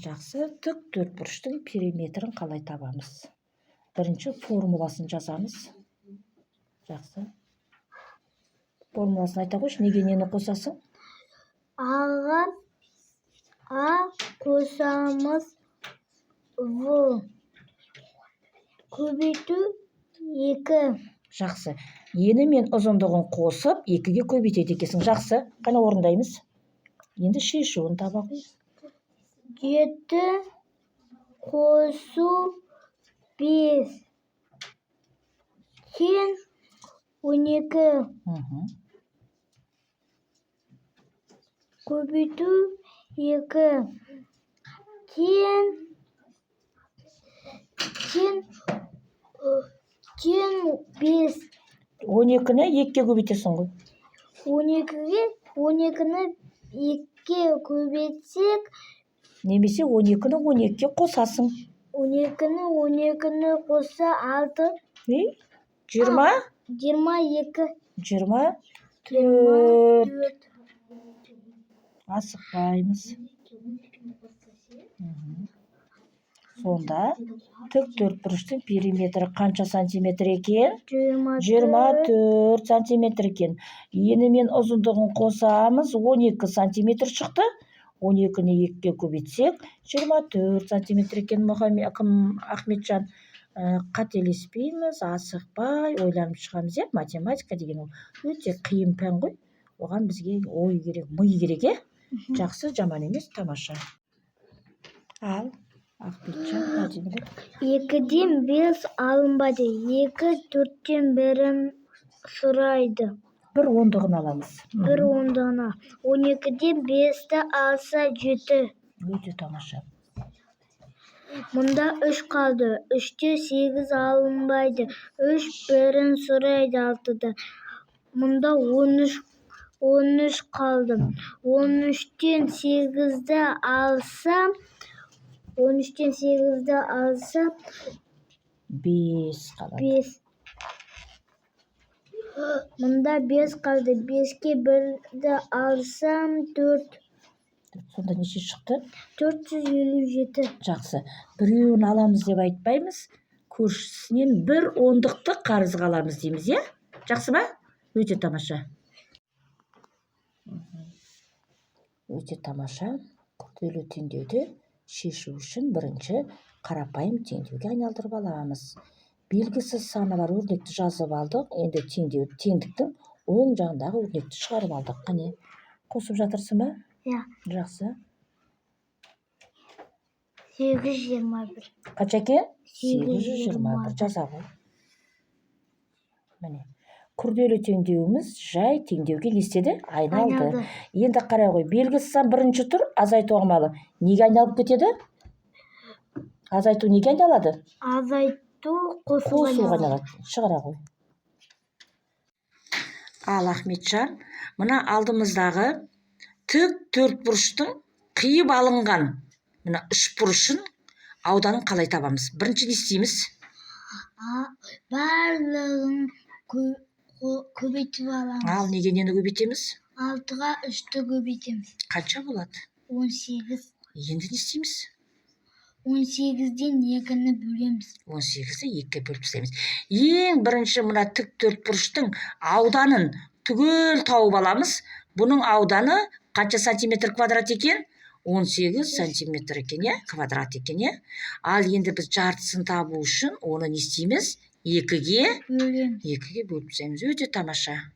Жақсы, тік төртбұрыштың периметрін қалай табамыз? Бірінші формуласын жазамыз. Жақсы. Формуласын айта қойшы, неге нені қосасың? Аға А қосамыз В көбейту 2. Жақсы. Ені мен ұзындығын қосып, 2-ге көбейтеді екенсің. Жақсы. Қана орындаймыз. Енді шешуін таба қой. 7 қосу 5 тең 12. Көбейту 2 тең 5. 12-ні 2-ге көбейтесің ғой. 12-ні 2-ге көбейтсек, Немесе 12-ні 12-ге қосасың. 12-ні қоса 6. 20? 22. 24. Асықпаймыз. Сонда тік төртбұрыштың периметрі қанша сантиметр екен? 24 сантиметр екен. Ені мен ұзындығын қосамыз, 12 сантиметр шықты. 12-ні 2-ге көбейтсек, 24 сантиметр екен. Ахметжан, қателеспейміз, асықпай ойланып шығамыз. Математика деген ол өте қиын пән ғой. Оған бізге ой керек, ми керек. Жақсы, жаман емес, тамаша. Ал, Ахметжан, 2-ден 5 алынбайды. 2 4-тен бірін сұрайды. Бір ондығын аламыз. Бір ондығына. 12-ден 5-ті алса 7. Өте тамаша. Мұнда 3 қалды. 3-те 8 алынбайды. 3 бірін сұрайды 6-да. Мұнда 13 қалды. 13-тен 8-ді алса 5 қалады. 5. Мұнда 5 қалды. 5-ке 1-ді алсам 4. Сонда неше шықты? 457. Жақсы. Біреуін аламыз деп айтпаймыз. Көршісінен бір ондықты қарызға аламыз дейміз, Жақсы ба? Өте тамаша. Өте тамаша. Күрделі теңдеуді шешу үшін бірінші қарапайым теңдеуге айналдырып аламыз. Белгісіз саны бар өрнекті жазып алдық. Енді теңдіктің оң жағындағы өрнекті шығарып алдық. Қане, қосып жатырсың ба? Жақсы. 821. Қанша екен? 821. Жаза ғой. Міне. Күрделі теңдеуіміз жай теңдеуге не істеді? Айналды. Енді қарай ғой. Белгісіз сан бірінші тұр, азайту ығымалы. Неге айналып кетеді? Азайту неге айналады? Азайту қосуға айналады. Шығара ғой. Ал, Ахметжан, мына алдымыздағы тік төртбұрыштың қиып алынған мына үшбұрышын ауданын қалай табамыз? Бірінші не істейміз? Барлығын көбейтіп аламыз. Ал, неге нені көбейтеміз? 6-ға 3-ті көбейтеміз. Қанша болады? 18. Енді не істейміз? 18-ден 2-ні бөлеміз. 18-ді 2-ге бөліп тастаймыз. Ең бірінші мына тік төртбұрыштың ауданын түгел тауып аламыз. Бұның ауданы қанша сантиметр квадрат екен? 18 сантиметр екен, квадрат екен, Ал енді біз жартысын табу үшін оны не істейміз? 2-ге бөліп тастаймыз. Өте тамаша.